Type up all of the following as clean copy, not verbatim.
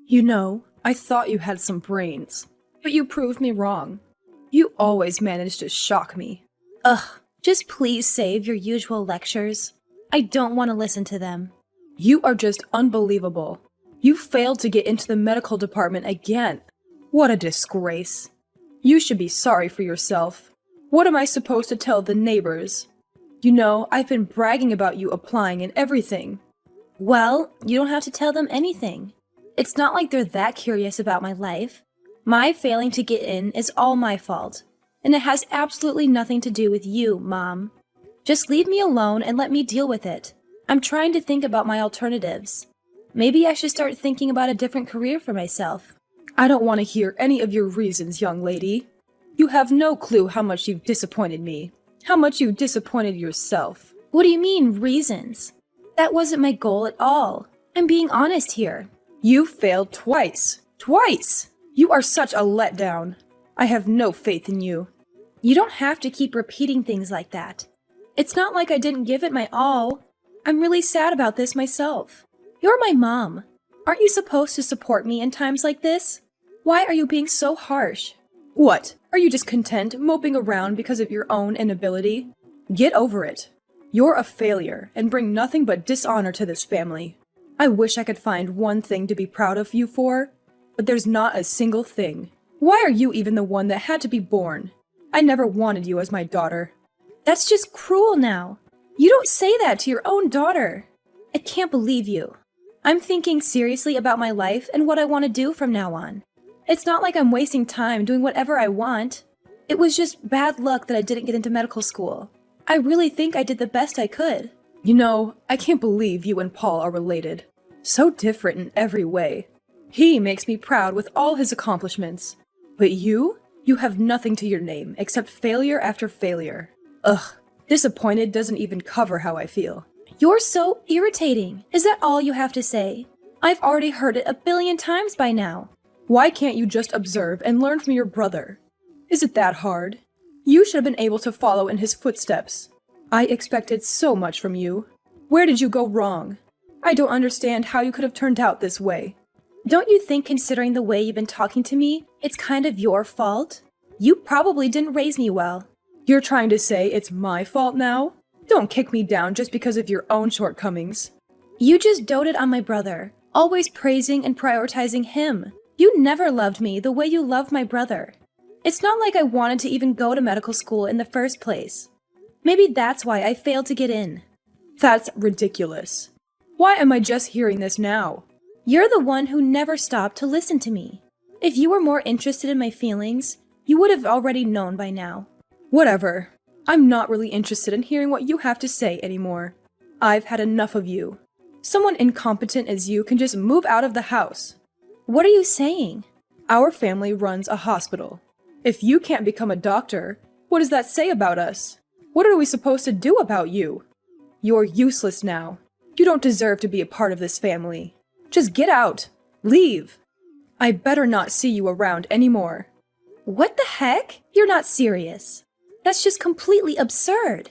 You know, I thought you had some brains, but you proved me wrong. You always manage to shock me. Ugh, just please save your usual lectures. I don't want to listen to them. You are just unbelievable. You failed to get into the medical department again. What a disgrace. You should be sorry for yourself. What am I supposed to tell the neighbors? You know, I've been bragging about you applying and everything. Well, you don't have to tell them anything. It's not like they're that curious about my life. My failing to get in is all my fault, and it has absolutely nothing to do with you, Mom. Just leave me alone and let me deal with it. I'm trying to think about my alternatives. Maybe I should start thinking about a different career for myself. I don't want to hear any of your reasons, young lady. You have no clue how much you've disappointed me, how much you've disappointed yourself. What do you mean, reasons? That wasn't my goal at all. I'm being honest here. You failed twice. Twice! You are such a letdown. I have no faith in you. You don't have to keep repeating things like that. It's not like I didn't give it my all. I'm really sad about this myself. You're my mom. Aren't you supposed to support me in times like this? Why are you being so harsh? What? Are you just content moping around because of your own inability? Get over it. You're a failure and bring nothing but dishonor to this family. I wish I could find one thing to be proud of you for, but there's not a single thing. Why are you even the one that had to be born? I never wanted you as my daughter. That's just cruel now. You don't say that to your own daughter. I can't believe you. I'm thinking seriously about my life and what I want to do from now on. It's not like I'm wasting time doing whatever I want. It was just bad luck that I didn't get into medical school. I really think I did the best I could. You know, I can't believe you and Paul are related. So different in every way. He makes me proud with all his accomplishments. But you have nothing to your name except failure after failure. Ugh, disappointed doesn't even cover how I feel. You're so irritating. Is that all you have to say? I've already heard it 1,000,000,000 times by now. Why can't you just observe and learn from your brother? Is it that hard? You should have been able to follow in his footsteps. I expected so much from you. Where did you go wrong? I don't understand how you could have turned out this way. Don't you think, considering the way you've been talking to me, it's kind of your fault? You probably didn't raise me well. You're trying to say it's my fault now? Don't kick me down just because of your own shortcomings. You just doted on my brother, always praising and prioritizing him. You never loved me the way you loved my brother. It's not like I wanted to even go to medical school in the first place. Maybe that's why I failed to get in. That's ridiculous. Why am I just hearing this now? You're the one who never stopped to listen to me. If you were more interested in my feelings, you would have already known by now. Whatever. I'm not really interested in hearing what you have to say anymore. I've had enough of you. Someone incompetent as you can just move out of the house. What are you saying? Our family runs a hospital. If you can't become a doctor, what does that say about us? What are we supposed to do about you? You're useless now. You don't deserve to be a part of this family. Just get out. Leave. I better not see you around anymore. What the heck? You're not serious. That's just completely absurd.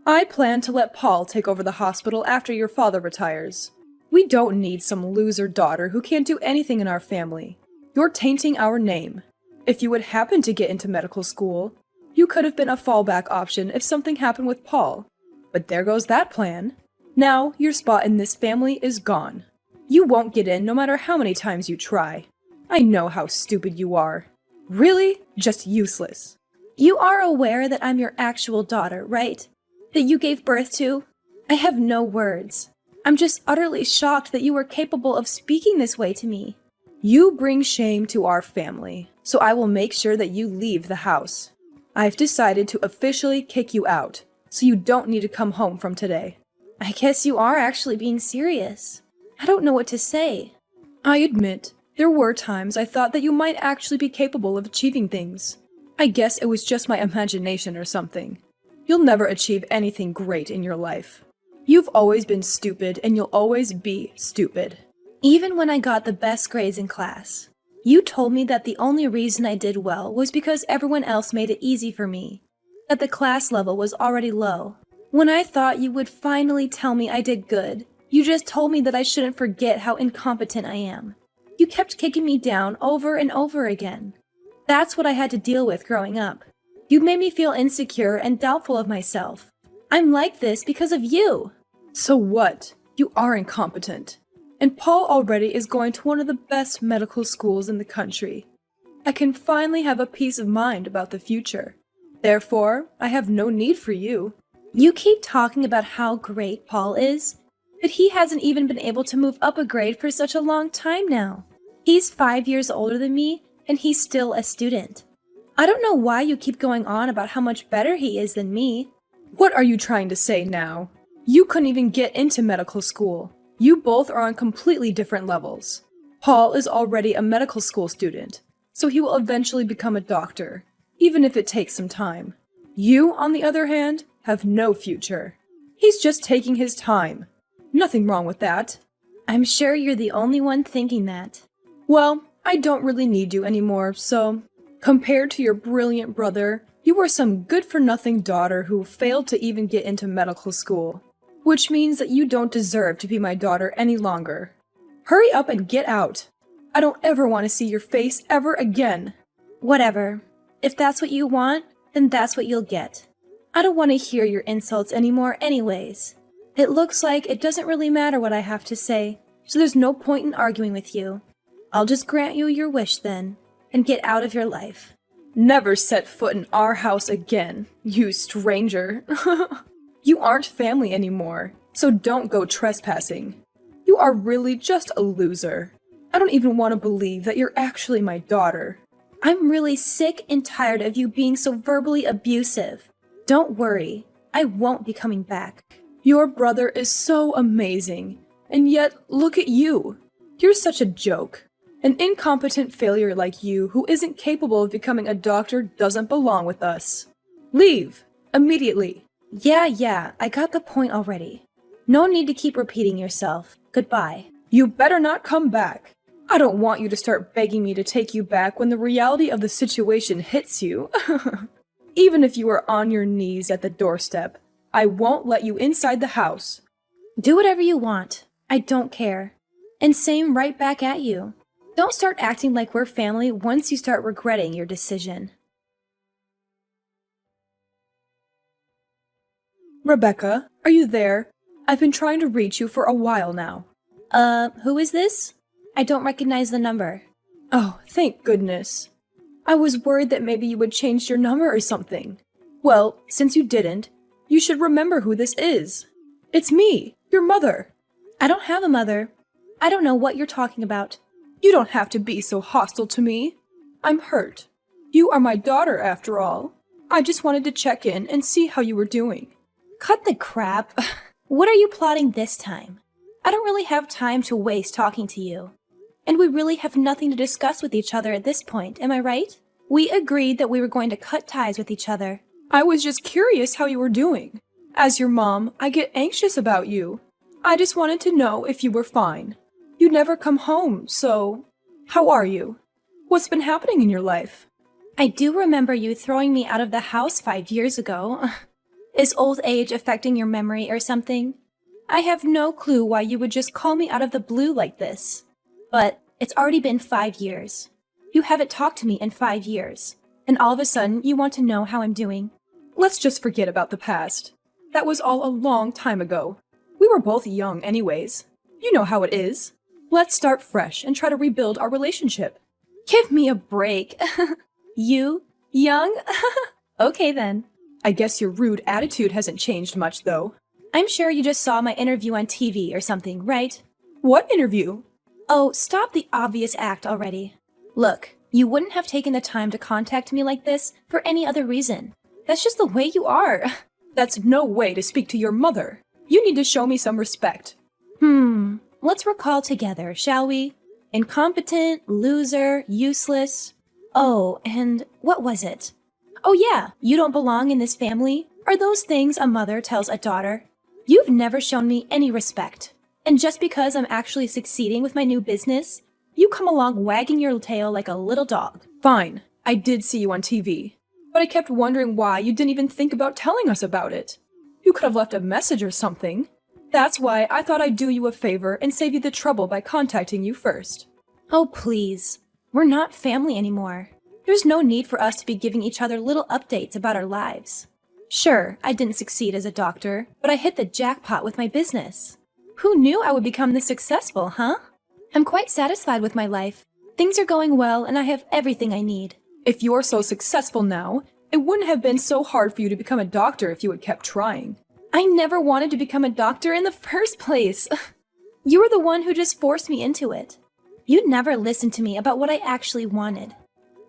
I plan to let Paul take over the hospital after your father retires. We don't need some loser daughter who can't do anything in our family. You're tainting our name. If you would happen to get into medical school, you could have been a fallback option if something happened with Paul. But there goes that plan. Now, your spot in this family is gone. You won't get in no matter how many times you try. I know how stupid you are. Really? Just useless. You are aware that I'm your actual daughter, right? That you gave birth to? I have no words. I'm just utterly shocked that you were capable of speaking this way to me. You bring shame to our family, so I will make sure that you leave the house. I've decided to officially kick you out, so you don't need to come home from today. I guess you are actually being serious. I don't know what to say. I admit, there were times I thought that you might actually be capable of achieving things. I guess it was just my imagination or something. You'll never achieve anything great in your life. You've always been stupid, and you'll always be stupid. Even when I got the best grades in class, you told me that the only reason I did well was because everyone else made it easy for me, that the class level was already low. When I thought you would finally tell me I did good, you just told me that I shouldn't forget how incompetent I am. You kept kicking me down over and over again. That's what I had to deal with growing up. You made me feel insecure and doubtful of myself. I'm like this because of you. So what? You are incompetent. And Paul already is going to one of the best medical schools in the country. I can finally have a peace of mind about the future. Therefore, I have no need for you. You keep talking about how great Paul is, but he hasn't even been able to move up a grade for such a long time now. He's 5 years older than me, and he's still a student. I don't know why you keep going on about how much better he is than me. What are you trying to say now? You couldn't even get into medical school. You both are on completely different levels. Paul is already a medical school student, so he will eventually become a doctor, even if it takes some time. You, on the other hand, have no future. He's just taking his time. Nothing wrong with that. I'm sure you're the only one thinking that. Well, I don't really need you anymore, so compared to your brilliant brother, you are some good-for-nothing daughter who failed to even get into medical school, which means that you don't deserve to be my daughter any longer. Hurry up and get out. I don't ever want to see your face ever again. Whatever. If that's what you want, then that's what you'll get. I don't want to hear your insults anymore anyways. It looks like it doesn't really matter what I have to say, so there's no point in arguing with you. I'll just grant you your wish then, and get out of your life. Never set foot in our house again, you stranger. You aren't family anymore, so don't go trespassing. You are really just a loser. I don't even want to believe that you're actually my daughter. I'm really sick and tired of you being so verbally abusive. Don't worry, I won't be coming back. Your brother is so amazing, and yet look at you. You're such a joke. An incompetent failure like you who isn't capable of becoming a doctor doesn't belong with us. Leave! Immediately! Yeah, I got the point already. No need to keep repeating yourself. Goodbye. You better not come back. I don't want you to start begging me to take you back when the reality of the situation hits you. Even if you are on your knees at the doorstep, I won't let you inside the house. Do whatever you want. I don't care. And same right back at you. Don't start acting like we're family once you start regretting your decision. Rebecca, are you there? I've been trying to reach you for a while now. Who is this? I don't recognize the number. Oh, thank goodness. I was worried that maybe you would change your number or something. Well, since you didn't, you should remember who this is. It's me, your mother. I don't have a mother. I don't know what you're talking about. You don't have to be so hostile to me. I'm hurt. You are my daughter, after all. I just wanted to check in and see how you were doing. Cut the crap. What are you plotting this time? I don't really have time to waste talking to you. And we really have nothing to discuss with each other at this point, am I right? We agreed that we were going to cut ties with each other. I was just curious how you were doing. As your mom, I get anxious about you. I just wanted to know if you were fine. You never come home, so how are you? What's been happening in your life? I do remember you throwing me out of the house 5 years ago. Is old age affecting your memory or something? I have no clue why you would just call me out of the blue like this. But it's already been 5 years. You haven't talked to me in 5 years. And all of a sudden, you want to know how I'm doing. Let's just forget about the past. That was all a long time ago. We were both young anyways. You know how it is. Let's start fresh and try to rebuild our relationship. Give me a break. You? Young? Okay then. I guess your rude attitude hasn't changed much, though. I'm sure you just saw my interview on TV or something, right? What interview? Oh, stop the obvious act already. Look, you wouldn't have taken the time to contact me like this for any other reason. That's just the way you are. That's no way to speak to your mother. You need to show me some respect. Let's recall together, shall we? Incompetent, loser, useless. Oh, and what was it? Oh yeah, you don't belong in this family. Are those things a mother tells a daughter? You've never shown me any respect. And just because I'm actually succeeding with my new business, you come along wagging your tail like a little dog. Fine, I did see you on TV. But I kept wondering why you didn't even think about telling us about it. You could have left a message or something. That's why I thought I'd do you a favor and save you the trouble by contacting you first. Oh, please. We're not family anymore. There's no need for us to be giving each other little updates about our lives. Sure, I didn't succeed as a doctor, but I hit the jackpot with my business. Who knew I would become this successful, huh? I'm quite satisfied with my life. Things are going well, and I have everything I need. If you're so successful now, it wouldn't have been so hard for you to become a doctor if you had kept trying. I never wanted to become a doctor in the first place. You were the one who just forced me into it. You never listened to me about what I actually wanted.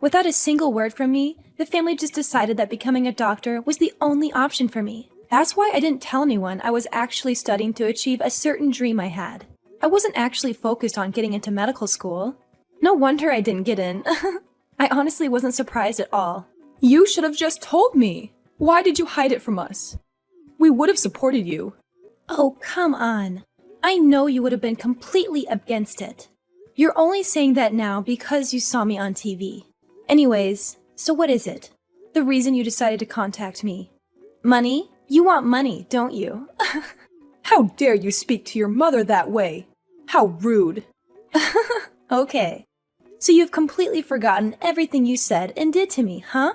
Without a single word from me, the family just decided that becoming a doctor was the only option for me. That's why I didn't tell anyone I was actually studying to achieve a certain dream I had. I wasn't actually focused on getting into medical school. No wonder I didn't get in. I honestly wasn't surprised at all. You should have just told me. Why did you hide it from us? We would have supported you. Oh, come on. I know you would have been completely against it. You're only saying that now because you saw me on TV. Anyways, so what is it? The reason you decided to contact me? Money? You want money, don't you? How dare you speak to your mother that way? How rude. Okay. So you've completely forgotten everything you said and did to me, huh?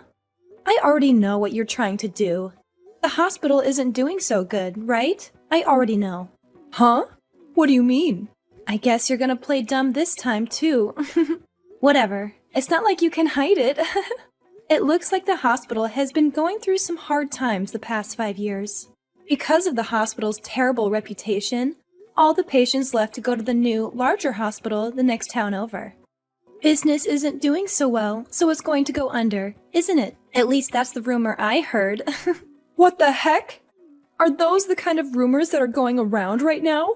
I already know what you're trying to do. The hospital isn't doing so good, right? I already know. Huh? What do you mean? I guess you're gonna play dumb this time, too. Whatever. It's not like you can hide it. It looks like the hospital has been going through some hard times the past 5 years. Because of the hospital's terrible reputation, all the patients left to go to the new, larger hospital the next town over. Business isn't doing so well, so it's going to go under, isn't it? At least that's the rumor I heard. What the heck? Are those the kind of rumors that are going around right now?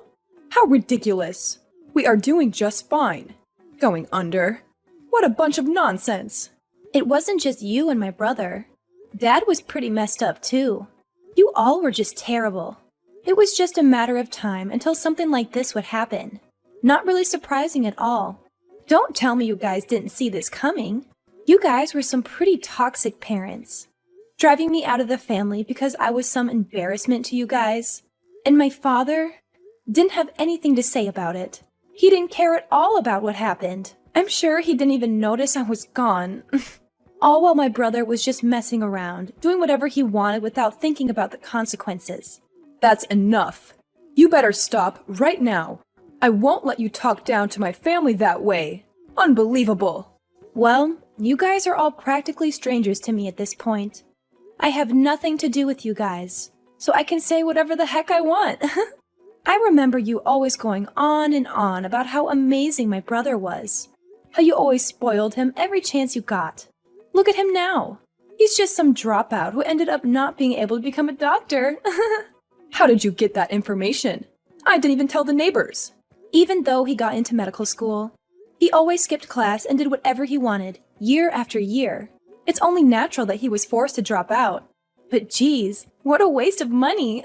How ridiculous. We are doing just fine. Going under? What a bunch of nonsense. It wasn't just you and my brother. Dad was pretty messed up too. You all were just terrible. It was just a matter of time until something like this would happen. Not really surprising at all. Don't tell me you guys didn't see this coming. You guys were some pretty toxic parents. Driving me out of the family because I was some embarrassment to you guys. And my father didn't have anything to say about it. He didn't care at all about what happened. I'm sure he didn't even notice I was gone. All while my brother was just messing around, doing whatever he wanted without thinking about the consequences. That's enough. You better stop right now. I won't let you talk down to my family that way. Unbelievable. Well, you guys are all practically strangers to me at this point. I have nothing to do with you guys, so I can say whatever the heck I want. I remember you always going on and on about how amazing my brother was. How you always spoiled him every chance you got. Look at him now. He's just some dropout who ended up not being able to become a doctor. How did you get that information? I didn't even tell the neighbors. Even though he got into medical school, he always skipped class and did whatever he wanted, year after year. It's only natural that he was forced to drop out. But geez, what a waste of money.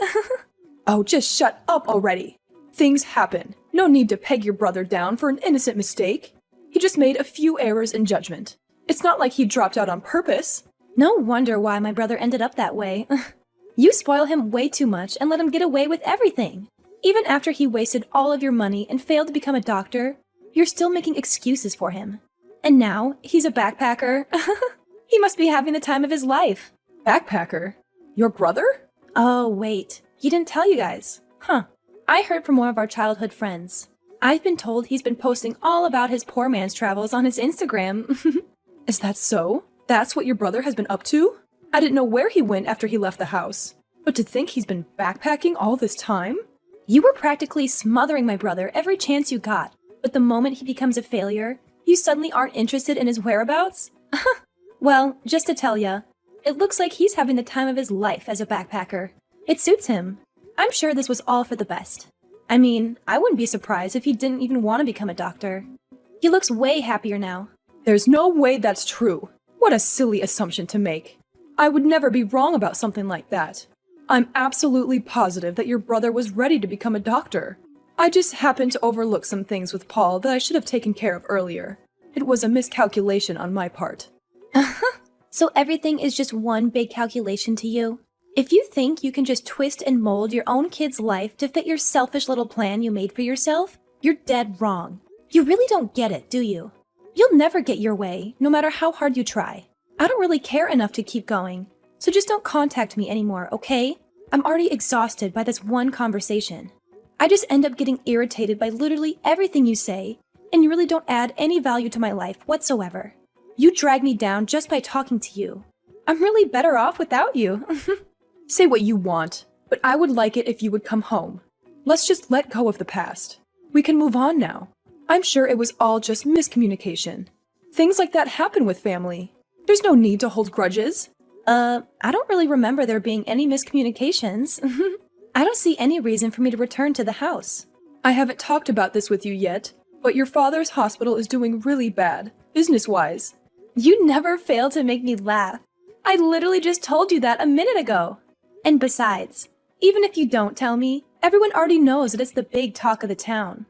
Oh, just shut up already. Things happen. No need to peg your brother down for an innocent mistake. He just made a few errors in judgment. It's not like he dropped out on purpose. No wonder why my brother ended up that way. You spoil him way too much and let him get away with everything. Even after he wasted all of your money and failed to become a doctor, you're still making excuses for him. And now, he's a backpacker. He must be having the time of his life. Backpacker? Your brother? Oh, wait. He didn't tell you guys. Huh. I heard from one of our childhood friends. I've been told he's been posting all about his poor man's travels on his Instagram. Is that so? That's what your brother has been up to? I didn't know where he went after he left the house. But to think he's been backpacking all this time? You were practically smothering my brother every chance you got. But the moment he becomes a failure, you suddenly aren't interested in his whereabouts? Well, just to tell ya, it looks like he's having the time of his life as a backpacker. It suits him. I'm sure this was all for the best. I mean, I wouldn't be surprised if he didn't even want to become a doctor. He looks way happier now. There's no way that's true. What a silly assumption to make. I would never be wrong about something like that. I'm absolutely positive that your brother was ready to become a doctor. I just happened to overlook some things with Paul that I should have taken care of earlier. It was a miscalculation on my part. So everything is just one big calculation to you? If you think you can just twist and mold your own kid's life to fit your selfish little plan you made for yourself, you're dead wrong. You really don't get it, do you? You'll never get your way, no matter how hard you try. I don't really care enough to keep going, so just don't contact me anymore, okay? I'm already exhausted by this one conversation. I just end up getting irritated by literally everything you say, and you really don't add any value to my life whatsoever. You drag me down just by talking to you. I'm really better off without you. Say what you want, but I would like it if you would come home. Let's just let go of the past. We can move on now. I'm sure it was all just miscommunication. Things like that happen with family. There's no need to hold grudges. I don't really remember there being any miscommunications. I don't see any reason for me to return to the house. I haven't talked about this with you yet, but your father's hospital is doing really bad, business-wise. You never fail to make me laugh. I literally just told you that a minute ago. And besides, even if you don't tell me, everyone already knows that it's the big talk of the town.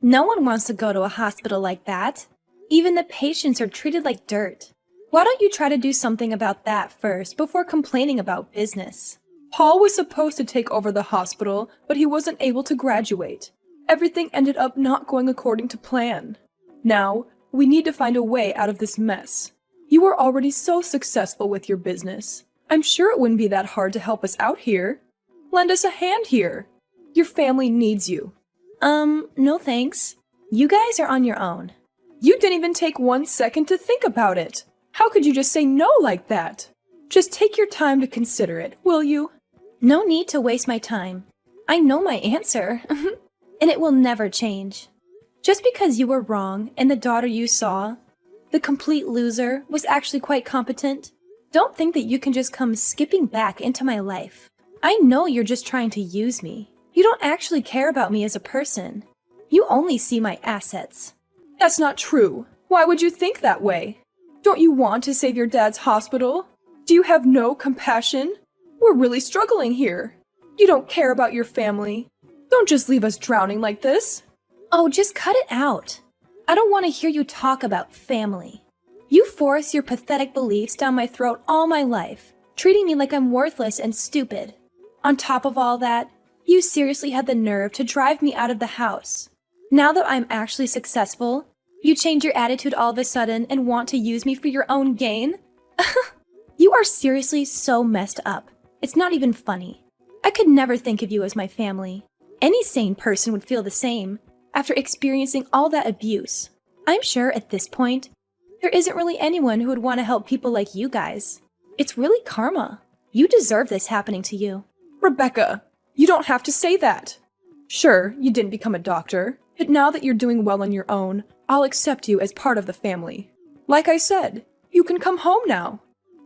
No one wants to go to a hospital like that. Even the patients are treated like dirt. Why don't you try to do something about that first before complaining about business? Paul was supposed to take over the hospital, but he wasn't able to graduate. Everything ended up not going according to plan. Now, we need to find a way out of this mess. You are already so successful with your business. I'm sure it wouldn't be that hard to help us out here. Lend us a hand here. Your family needs you. No thanks. You guys are on your own. You didn't even take 1 second to think about it. How could you just say no like that? Just take your time to consider it, will you? No need to waste my time. I know my answer, and it will never change. Just because you were wrong and the daughter you saw, the complete loser, was actually quite competent, don't think that you can just come skipping back into my life. I know you're just trying to use me. You don't actually care about me as a person. You only see my assets. That's not true. Why would you think that way? Don't you want to save your dad's hospital? Do you have no compassion? We're really struggling here. You don't care about your family. Don't just leave us drowning like this. Oh, just cut it out. I don't want to hear you talk about family. You force your pathetic beliefs down my throat all my life, treating me like I'm worthless and stupid. On top of all that, you seriously had the nerve to drive me out of the house. Now that I'm actually successful, you change your attitude all of a sudden and want to use me for your own gain? You are seriously so messed up. It's not even funny. I could never think of you as my family. Any sane person would feel the same after experiencing all that abuse. I'm sure at this point, there isn't really anyone who would want to help people like you guys. It's really karma. You deserve this happening to you. Rebecca, you don't have to say that. Sure, you didn't become a doctor, but now that you're doing well on your own, I'll accept you as part of the family. Like I said, you can come home now.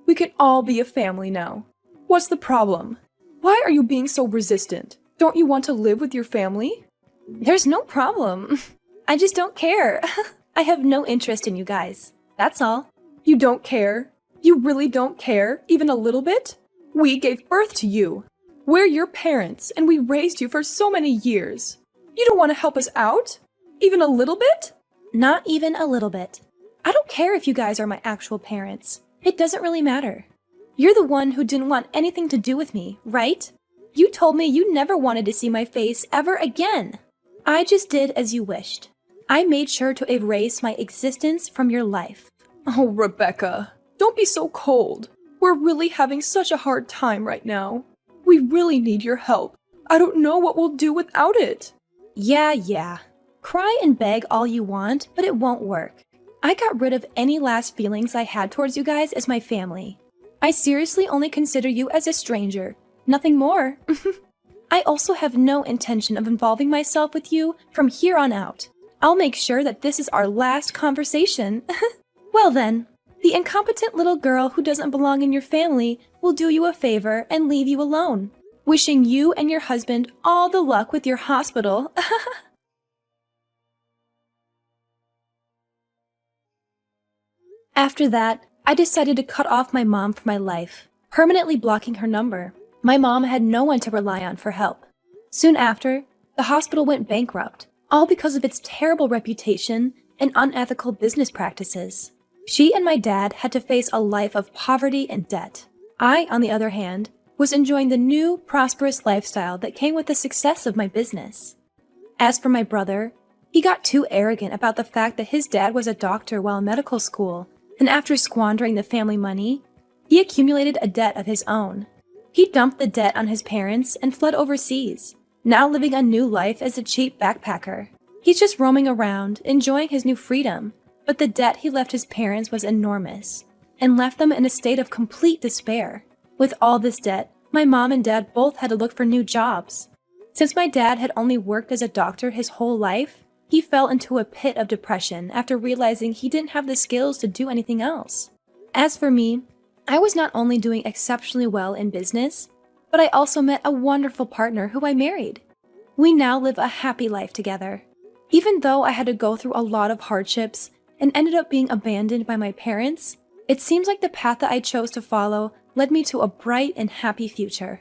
We can all be a family now. What's the problem? Why are you being so resistant? Don't you want to live with your family? There's no problem. I just don't care. I have no interest in you guys. That's all. You don't care? You really don't care, even a little bit? We gave birth to you. We're your parents, and we raised you for so many years. You don't want to help us out? Even a little bit? Not even a little bit. I don't care if you guys are my actual parents. It doesn't really matter. You're the one who didn't want anything to do with me, right? You told me you never wanted to see my face ever again. I just did as you wished. I made sure to erase my existence from your life. Oh, Rebecca, don't be so cold. We're really having such a hard time right now. We really need your help. I don't know what we'll do without it. Yeah. Cry and beg all you want, but it won't work. I got rid of any last feelings I had towards you guys as my family. I seriously only consider you as a stranger, nothing more. I also have no intention of involving myself with you from here on out. I'll make sure that this is our last conversation. Well then, the incompetent little girl who doesn't belong in your family will do you a favor and leave you alone, wishing you and your husband all the luck with your hospital. After that, I decided to cut off my mom from my life, permanently blocking her number. My mom had no one to rely on for help. Soon after, the hospital went bankrupt, all because of its terrible reputation and unethical business practices. She and my dad had to face a life of poverty and debt. I, on the other hand, was enjoying the new, prosperous lifestyle that came with the success of my business. As for my brother, He got too arrogant about the fact that his dad was a doctor while in medical school, and after squandering the family money, he accumulated a debt of his own. He dumped the debt on his parents and fled overseas, now living a new life as a cheap backpacker. He's just roaming around, enjoying his new freedom, but the debt he left his parents was enormous, and left them in a state of complete despair. With all this debt, my mom and dad both had to look for new jobs. Since my dad had only worked as a doctor his whole life, he fell into a pit of depression after realizing he didn't have the skills to do anything else. As for me, I was not only doing exceptionally well in business, but I also met a wonderful partner who I married. We now live a happy life together. Even though I had to go through a lot of hardships and ended up being abandoned by my parents, it seems like the path that I chose to follow led me to a bright and happy future.